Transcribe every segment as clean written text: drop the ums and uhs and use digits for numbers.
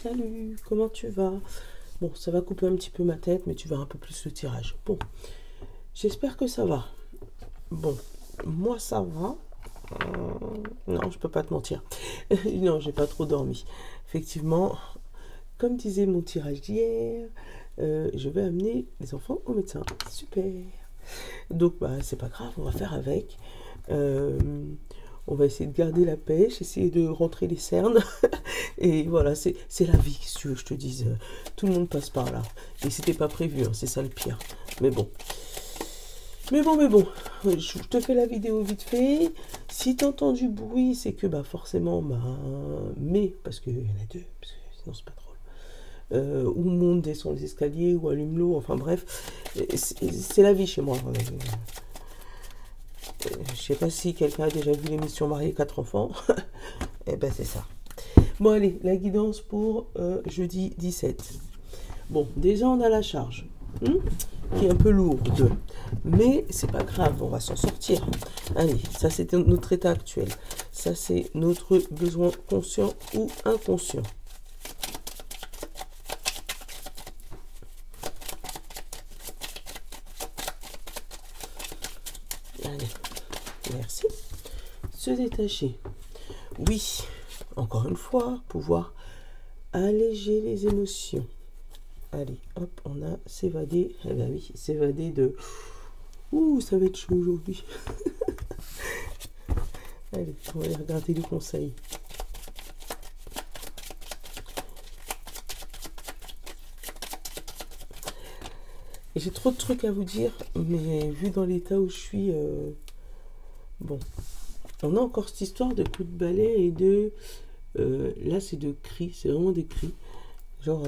salut, comment tu vas? Bon, ça va couper un petit peu ma tête, mais tu verras un peu plus le tirage. Bon, j'espère que ça va. Bon, moi ça va. Non, je peux pas te mentir. Non, j'ai pas trop dormi. Effectivement, comme disait mon tirage d'hier, je vais amener les enfants au médecin. Super. Donc, bah, c'est pas grave, on va faire avec. On va essayer de garder la pêche, essayer de rentrer les cernes. Et voilà, c'est la vie, si tu veux que je te dise. Tout le monde passe par là. Et c'était pas prévu, hein, c'est ça le pire. Mais bon. Mais bon, je te fais la vidéo vite fait. Si tu entends du bruit, c'est que bah forcément, bah, mais, parce qu'il y en a deux, parce que sinon c'est pas drôle. Ou monte, descend les escaliers, ou allume l'eau, enfin bref. C'est la vie chez moi. Je sais pas si quelqu'un a déjà vu l'émission Marié 4 enfants. Eh ben c'est ça. Bon allez, la guidance pour jeudi 17. Bon, déjà on a la charge, qui est un peu lourde. Mais c'est pas grave, on va s'en sortir. Allez, ça c'était notre état actuel. Ça c'est notre besoin conscient ou inconscient. Allez, merci. Se détacher. Oui, encore une fois, pouvoir alléger les émotions. Allez, hop, on a s'évader. Eh ben oui, s'évader de... Ouh, ça va être chaud aujourd'hui. Allez, on va aller regarder les conseils. J'ai trop de trucs à vous dire, mais vu dans l'état où je suis... Bon, on a encore cette histoire de coups de balai et de... là, c'est de cris, c'est vraiment des cris. Genre,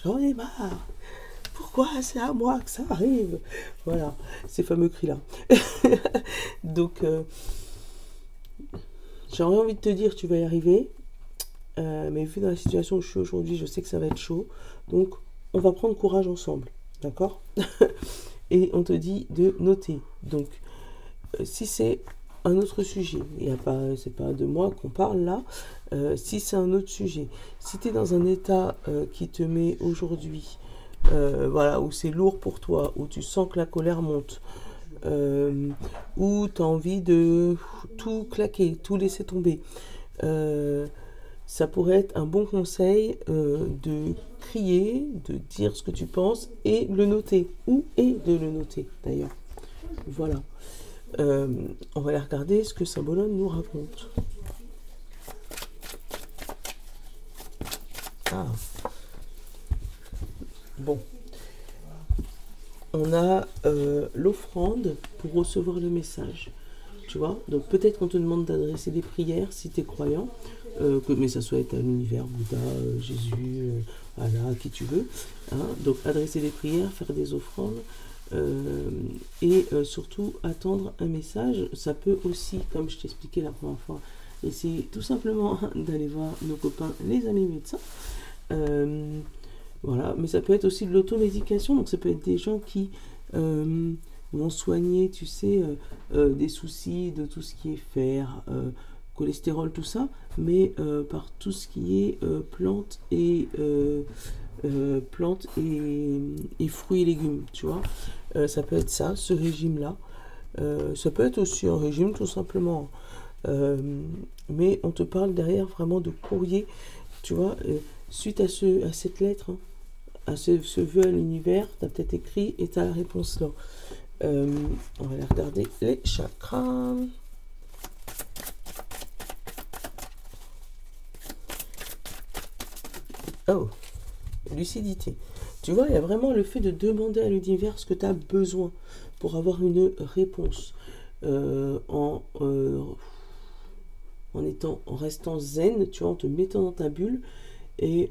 j'en ai marre. Pourquoi c'est à moi que ça arrive? Voilà, ces fameux cris-là. Donc, j'aurais envie de te dire, tu vas y arriver. Mais vu dans la situation où je suis aujourd'hui, je sais que ça va être chaud. Donc, on va prendre courage ensemble. D'accord? Et on te dit de noter. Donc, si c'est un autre sujet, c'est pas de moi qu'on parle là, si c'est un autre sujet, si tu es dans un état qui te met aujourd'hui, voilà, où c'est lourd pour toi, où tu sens que la colère monte, où tu as envie de tout claquer, tout laisser tomber, ça pourrait être un bon conseil de crier, de dire ce que tu penses et le noter, de le noter d'ailleurs. Voilà. On va aller regarder ce que Symbolone nous raconte. Ah. Bon. On a l'offrande pour recevoir le message. Tu vois? Donc peut-être qu'on te demande d'adresser des prières si tu es croyant. Mais ça soit à l'univers, Bouddha, Jésus, Allah, qui tu veux. Hein? Donc adresser des prières, faire des offrandes. Et surtout attendre un message. Ça peut aussi, comme je t'expliquais la première fois, essayer tout simplement d'aller voir nos copains les amis médecins, voilà, mais ça peut être aussi de l'automédication. Donc ça peut être des gens qui vont soigner, tu sais, des soucis de tout ce qui est fer, cholestérol, tout ça, mais par tout ce qui est plantes et fruits et légumes, tu vois. Ça peut être ça, ce régime-là. Ça peut être aussi un régime tout simplement. Mais on te parle derrière vraiment de courrier, tu vois, suite à cette lettre, hein, à ce vœu à l'univers, tu as peut-être écrit et tu as la réponse là. On va aller regarder les chakras. Oh, lucidité. Tu vois, il y a vraiment le fait de demander à l'univers ce que tu as besoin pour avoir une réponse. En restant zen, tu vois, en te mettant dans ta bulle et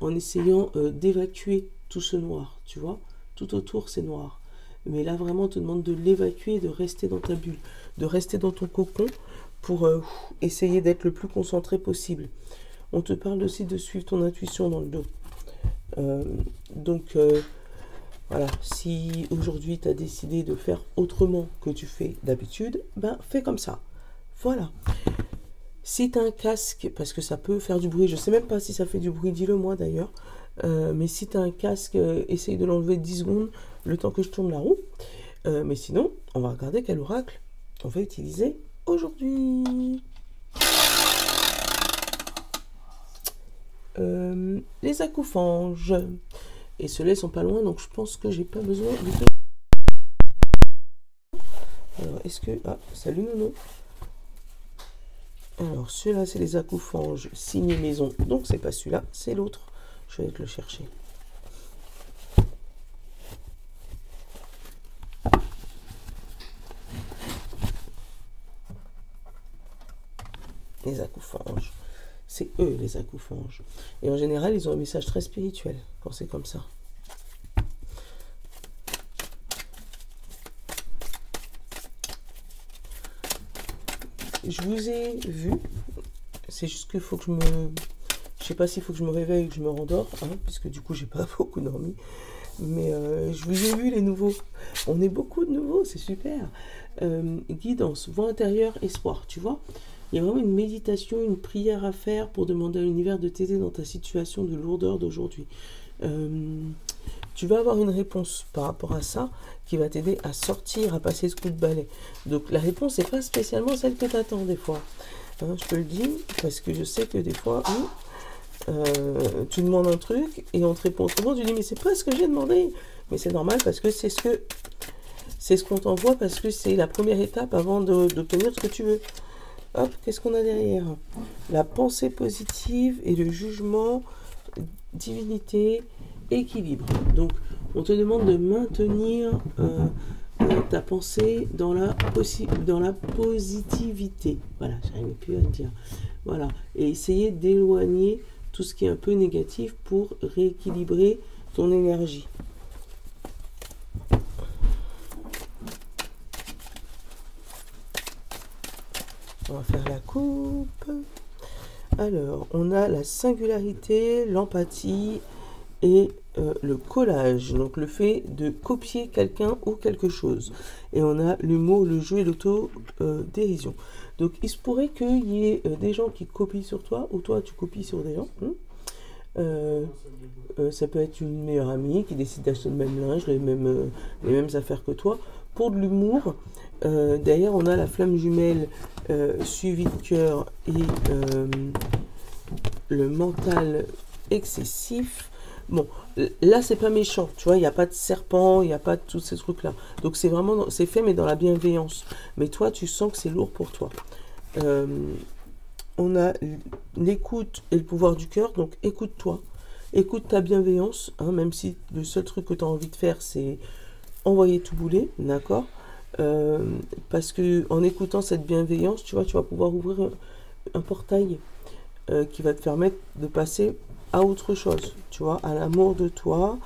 en essayant d'évacuer tout ce noir, tu vois. Tout autour, c'est noir. Mais là, vraiment, on te demande de l'évacuer, de rester dans ta bulle, de rester dans ton cocon pour essayer d'être le plus concentré possible. On te parle aussi de suivre ton intuition dans le dos. Donc, voilà, si aujourd'hui tu as décidé de faire autrement que tu fais d'habitude, ben fais comme ça. Voilà. Si tu as un casque, parce que ça peut faire du bruit, je sais même pas si ça fait du bruit, dis-le moi d'ailleurs. Mais si tu as un casque, essaye de l'enlever 10 secondes, le temps que je tourne la roue. Mais sinon, on va regarder quel oracle on va utiliser aujourd'hui. Les accouphanges. Et ceux-là sont pas loin, donc je pense que j'ai pas besoin de... Alors, est-ce que... Ah, salut Nono. Alors, ceux-là, c'est les accouphanges signé maison. Donc, c'est pas celui-là, c'est l'autre. Je vais te le chercher. Les accouphanges. C'est eux, les accouphanges. Et en général, ils ont un message très spirituel quand c'est comme ça. Je vous ai vu. C'est juste qu'il faut que je me... Je sais pas s'il faut que je me réveille ou que je me rendors, hein, puisque du coup, j'ai pas beaucoup dormi. Mais je vous ai vu, les nouveaux. On est beaucoup de nouveaux, c'est super. Guidance, voix intérieure, espoir, tu vois. Il y a vraiment une méditation, une prière à faire pour demander à l'univers de t'aider dans ta situation de lourdeur d'aujourd'hui. Tu vas avoir une réponse par rapport à ça qui va t'aider à sortir, à passer ce coup de balai. Donc la réponse n'est pas spécialement celle que tu attends des fois. Hein, je te le dis parce que je sais que des fois, tu demandes un truc et on te répond autrement. Tu dis mais c'est pas ce que j'ai demandé. Mais c'est normal parce que c'est ce qu'on t'envoie parce que c'est la première étape avant d'obtenir ce que tu veux. Hop, qu'est-ce qu'on a derrière? La pensée positive et le jugement, divinité, équilibre. Donc, on te demande de maintenir ta pensée dans la positivité. Voilà, j'arrive plus à le dire. Voilà, et essayer d'éloigner tout ce qui est un peu négatif pour rééquilibrer ton énergie. On va faire la coupe. Alors, on a la singularité, l'empathie et le collage. Donc, le fait de copier quelqu'un ou quelque chose. Et on a l'humour, le jeu et l'auto-dérision. Donc, il se pourrait qu'il y ait des gens qui copient sur toi ou toi, tu copies sur des gens. Ça peut être une meilleure amie qui décide d'acheter le même linge, les mêmes affaires que toi. Pour de l'humour, derrière, on a la flamme jumelle suivie de cœur et le mental excessif. Bon, là, c'est pas méchant, tu vois, il n'y a pas de serpent, il n'y a pas de tous ces trucs-là. Donc, c'est vraiment, c'est fait, mais dans la bienveillance. Mais toi, tu sens que c'est lourd pour toi. On a l'écoute et le pouvoir du cœur, donc écoute-toi. Écoute ta bienveillance, hein, même si le seul truc que tu as envie de faire, c'est envoyer tout bouler, d'accord? Parce que en écoutant cette bienveillance, tu vois, tu vas pouvoir ouvrir un portail qui va te permettre de passer à autre chose, tu vois, à l'amour de toi,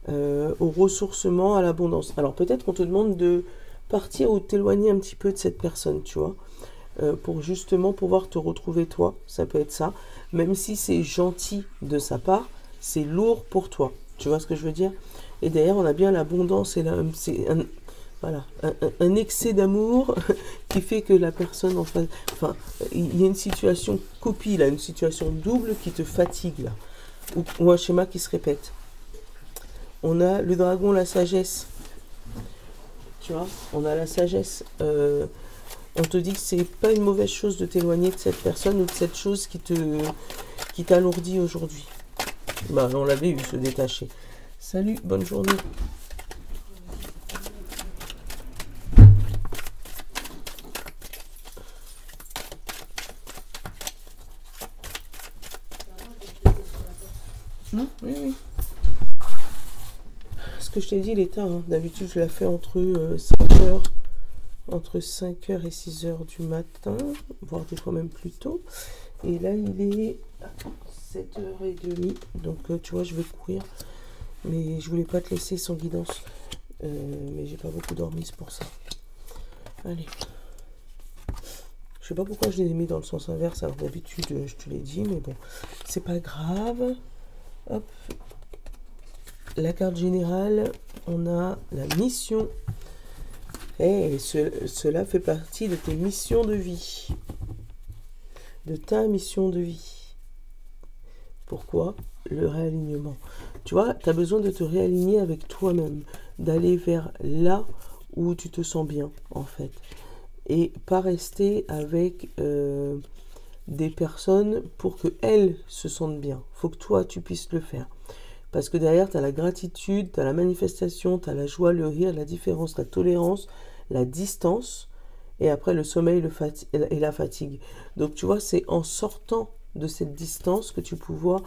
au ressourcement, à l'abondance. Alors peut-être qu'on te demande de partir ou de t'éloigner un petit peu de cette personne, tu vois, pour justement pouvoir te retrouver toi, ça peut être ça. Même si c'est gentil de sa part, c'est lourd pour toi, tu vois ce que je veux dire? Et d'ailleurs, on a bien l'abondance et un excès d'amour qui fait que la personne en face... Enfin, il y a une situation copie, là, une situation double qui te fatigue, là. Ou un schéma qui se répète. On a le dragon, la sagesse. Tu vois, on a la sagesse. On te dit que c'est pas une mauvaise chose de t'éloigner de cette personne ou de cette chose qui t'alourdit aujourd'hui. Bah, on l'avait eu, se détacher. Salut, bonne journée. Non, oui. Ce que je t'ai dit, l'état, hein, d'habitude, je la fais entre 5h et 6h du matin, voire des fois même plus tôt. Et là, il est 7h30, donc tu vois, je vais courir. Mais je voulais pas te laisser sans guidance. Mais j'ai pas beaucoup dormi, c'est pour ça. Allez. Je sais pas pourquoi je les ai mis dans le sens inverse, alors d'habitude, je te l'ai dit, mais bon, c'est pas grave. Hop. La carte générale, on a la mission. Et cela fait partie de tes missions de vie. de ta mission de vie. Pourquoi? Le réalignement. Tu vois, tu as besoin de te réaligner avec toi-même, d'aller vers là où tu te sens bien, en fait. Et pas rester avec des personnes pour qu'elles se sentent bien. Il faut que toi, tu puisses le faire. Parce que derrière, tu as la gratitude, tu as la manifestation, tu as la joie, le rire, la différence, la tolérance, la distance, et après le sommeil et la fatigue. Donc, tu vois, c'est en sortant de cette distance que tu pourras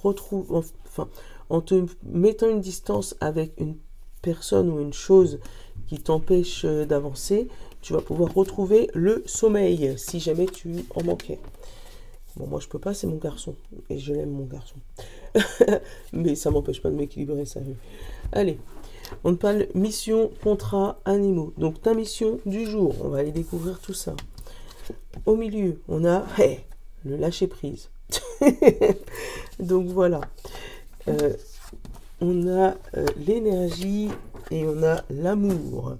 retrouver, enfin, en te mettant une distance avec une personne ou une chose qui t'empêche d'avancer, tu vas pouvoir retrouver le sommeil, si jamais tu en manquais. Bon, moi, je peux pas, c'est mon garçon, et je l'aime, mon garçon. Mais ça m'empêche pas de m'équilibrer, ça. Allez, on parle mission, contrat, animaux. Donc, ta mission du jour, on va aller découvrir tout ça. Au milieu, on a le lâcher-prise. Donc, voilà. On a l'énergie et on a l'amour.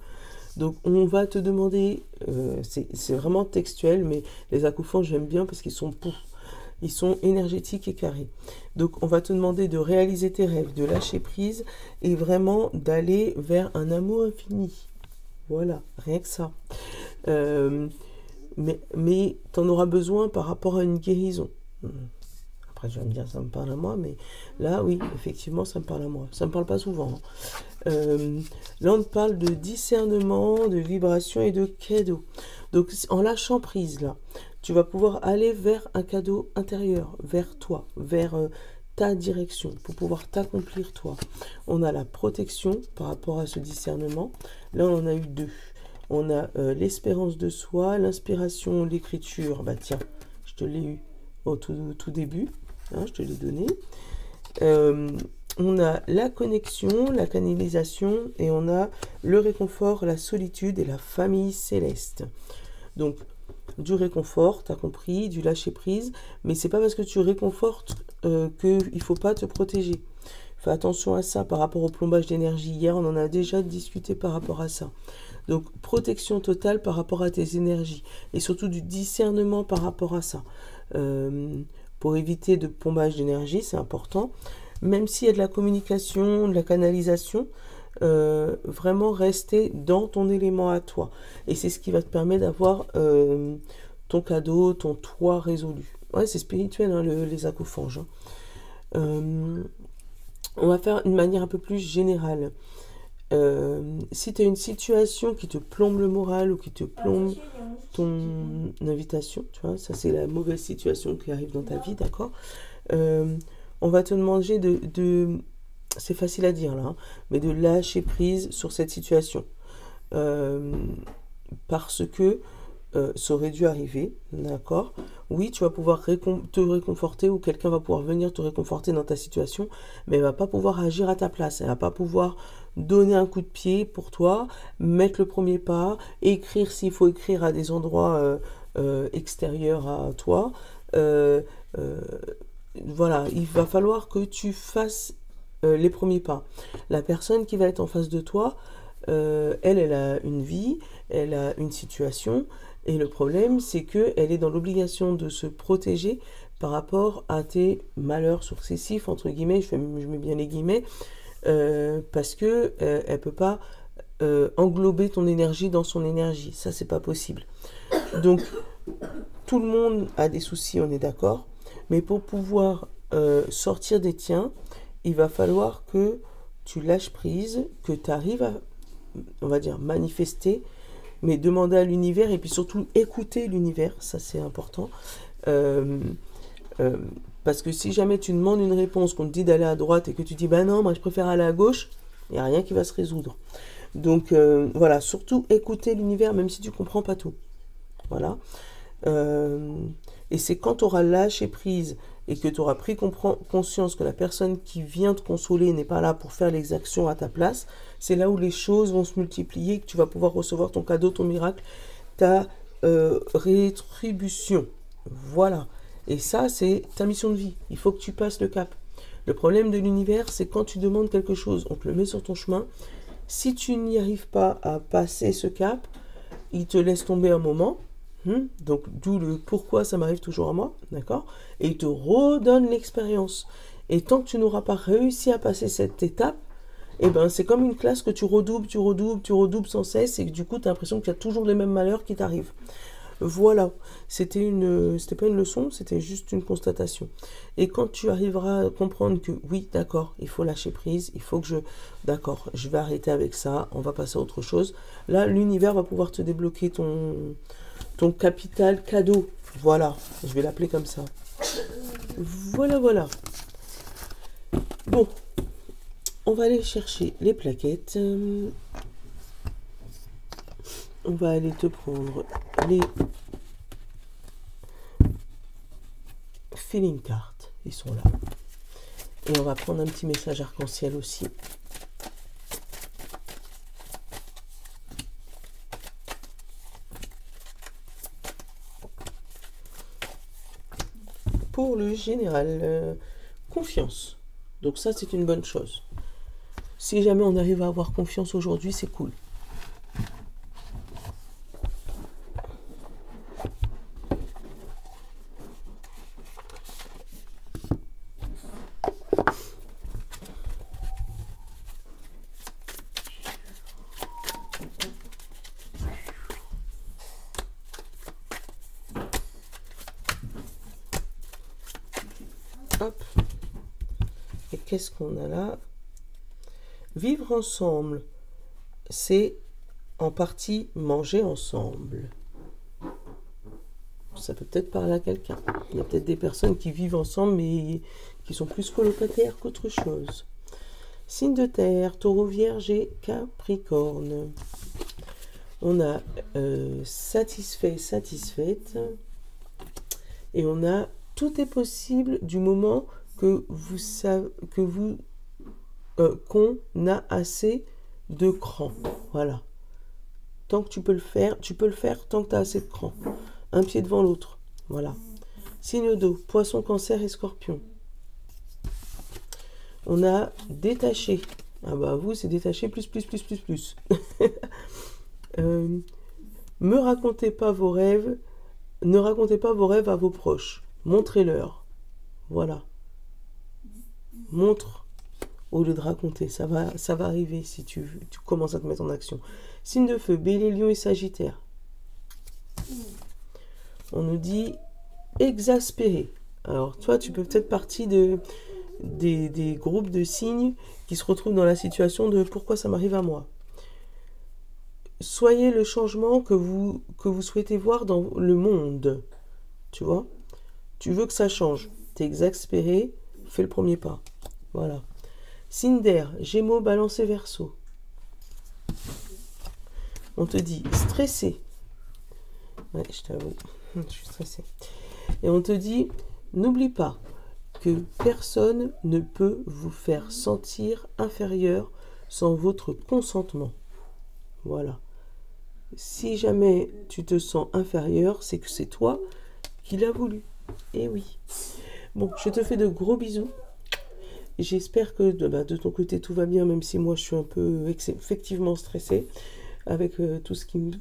Donc, on va te demander, c'est vraiment textuel, mais les acouphants, j'aime bien parce qu'ils sont pouf. Ils sont énergétiques et carrés. Donc, on va te demander de réaliser tes rêves, de lâcher prise et vraiment d'aller vers un amour infini. Voilà, rien que ça. Mais tu en auras besoin par rapport à une guérison. Après, je vais me dire, ça me parle à moi, mais là, oui, effectivement, ça me parle à moi. Ça ne me parle pas souvent. Là, on parle de discernement, de vibration et de cadeau. Donc, en lâchant prise, là, tu vas pouvoir aller vers un cadeau intérieur, vers toi, vers ta direction, pour pouvoir t'accomplir toi. On a la protection par rapport à ce discernement. Là, on en a eu deux. On a l'espérance de soi, l'inspiration, l'écriture. Bah tiens, je te l'ai eu au tout début. Hein, je te l'ai donné. On a la connexion, la canalisation, et on a le réconfort, la solitude et la famille céleste. Donc, du réconfort, tu as compris, du lâcher-prise, mais c'est pas parce que tu réconfortes qu'il ne faut pas te protéger. Fais attention à ça par rapport au plombage d'énergie. Hier, on en a déjà discuté par rapport à ça. Donc, protection totale par rapport à tes énergies, et surtout du discernement par rapport à ça. Pour éviter de plombage d'énergie, c'est important. Même s'il y a de la communication, de la canalisation, vraiment rester dans ton élément à toi. Et c'est ce qui va te permettre d'avoir ton cadeau, ton toit résolu. Ouais, c'est spirituel, hein, les acouphonges. On va faire une manière un peu plus générale. Si tu as une situation qui te plombe le moral ou qui te plombe ton invitation, tu vois, ça c'est la mauvaise situation qui arrive dans ta vie, d'accord? On va te demander c'est facile à dire là, hein, mais de lâcher prise sur cette situation. Parce que ça aurait dû arriver, d'accord? Oui, tu vas pouvoir te réconforter ou quelqu'un va pouvoir venir te réconforter dans ta situation, mais elle va pas pouvoir agir à ta place. Elle va pas pouvoir donner un coup de pied pour toi, mettre le premier pas, écrire s'il faut écrire à des endroits extérieurs à toi. Voilà, il va falloir que tu fasses les premiers pas. La personne qui va être en face de toi, elle a une vie, elle a une situation, et le problème, c'est qu'elle est dans l'obligation de se protéger par rapport à tes malheurs successifs, entre guillemets, je mets bien les guillemets, parce que elle peut pas englober ton énergie dans son énergie. Ça, c'est pas possible. Donc, tout le monde a des soucis, on est d'accord, mais pour pouvoir sortir des tiens, il va falloir que tu lâches prise, que tu arrives à, on va dire, manifester, mais demander à l'univers et puis surtout écouter l'univers, ça c'est important. Parce que si jamais tu demandes une réponse, qu'on te dit d'aller à droite et que tu dis bah non, moi je préfère aller à gauche, il n'y a rien qui va se résoudre. Donc voilà, surtout écouter l'univers même si tu ne comprends pas tout. Voilà. Et c'est quand tu auras lâché prise et que tu auras pris conscience que la personne qui vient te consoler n'est pas là pour faire les actions à ta place, c'est là où les choses vont se multiplier, que tu vas pouvoir recevoir ton cadeau, ton miracle, ta rétribution. Voilà. Et ça, c'est ta mission de vie. Il faut que tu passes le cap. Le problème de l'univers, c'est quand tu demandes quelque chose, on te le met sur ton chemin. Si tu n'y arrives pas à passer ce cap, il te laisse tomber un moment, Donc, d'où le pourquoi ça m'arrive toujours à moi, d'accord? Et il te redonne l'expérience. Et tant que tu n'auras pas réussi à passer cette étape, eh ben, c'est comme une classe que tu redoubles, tu redoubles, tu redoubles sans cesse, et que du coup, tu as l'impression qu'il y a toujours les mêmes malheurs qui t'arrivent. Voilà, c'était pas une leçon, c'était juste une constatation. Et quand tu arriveras à comprendre que oui, d'accord, il faut lâcher prise, il faut que d'accord, je vais arrêter avec ça, on va passer à autre chose. Là, l'univers va pouvoir te débloquer ton capital cadeau. Voilà, je vais l'appeler comme ça. Voilà, voilà. Bon, on va aller chercher les plaquettes. On va aller te prendre les feeling cards. Ils sont là. Et on va prendre un petit message arc-en-ciel aussi. Pour le général, confiance. Donc ça, c'est une bonne chose. Si jamais on arrive à avoir confiance aujourd'hui, c'est cool. Hop. Et qu'est-ce qu'on a là? Vivre ensemble, c'est en partie manger ensemble. Ça peut peut-être parler à quelqu'un. Il y a peut-être des personnes qui vivent ensemble mais qui sont plus colocataires qu'autre chose. Signe de terre, taureau, vierge et capricorne. On a satisfait, satisfaite. Et on a tout est possible du moment que vous savez que vous qu'on a assez de cran. Voilà. Tant que tu peux le faire tant que tu as assez de cran. Un pied devant l'autre. Voilà. Signe d'eau, poisson, cancer et scorpion. On a détaché. Ah bah vous, c'est détaché plus. Me racontez pas vos rêves. Ne racontez pas vos rêves à vos proches. Montrez-leur. Voilà. Montre au lieu de raconter. Ça va arriver si tu commences à te mettre en action. Signe de feu, Bélier, Lion et Sagittaire. On nous dit exaspéré. Alors, toi, tu peux peut-être partie des groupes de signes qui se retrouvent dans la situation de pourquoi ça m'arrive à moi. Soyez le changement que vous souhaitez voir dans le monde. Tu vois? Tu veux que ça change. T'es exaspéré, fais le premier pas. Voilà. Signe d'air, Gémeaux, Balance et Verseau. On te dit stressé. Ouais, je t'avoue, je suis stressée. Et on te dit, n'oublie pas que personne ne peut vous faire sentir inférieur sans votre consentement. Voilà. Si jamais tu te sens inférieur, c'est que c'est toi qui l'as voulu. Eh oui. Bon, je te fais de gros bisous. J'espère que de ton côté tout va bien, même si moi je suis un peu effectivement stressée avec tout ce qui me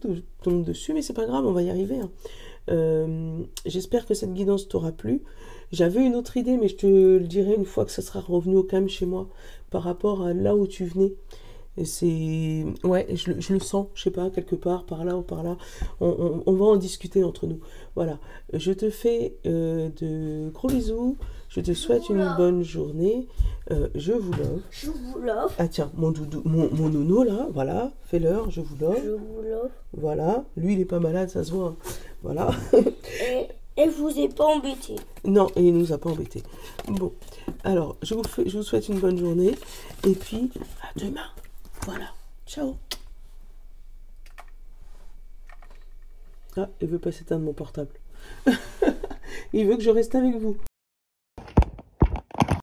tombe dessus, mais c'est pas grave, on va y arriver. Hein. J'espère que cette guidance t'aura plu. J'avais une autre idée, mais je te le dirai une fois que ça sera revenu au calme chez moi, par rapport à là où tu venais. C'est ouais, je le sens, je sais pas, quelque part, par là ou par là. On va en discuter entre nous. Voilà. Je te fais de gros bisous. Je te souhaite une bonne journée. Je vous love. Je vous love. Ah tiens, mon doudou, mon nounou là, voilà, fais-leur, je vous love. Je vous love. Voilà, lui il est pas malade, ça se voit. Voilà. Et je vous ai pas embêté. Non, et il nous a pas embêtés. Bon, alors, je vous souhaite une bonne journée. Et puis, à demain. Voilà, ciao. Ah, il veut pas s'éteindre mon portable. Il veut que je reste avec vous.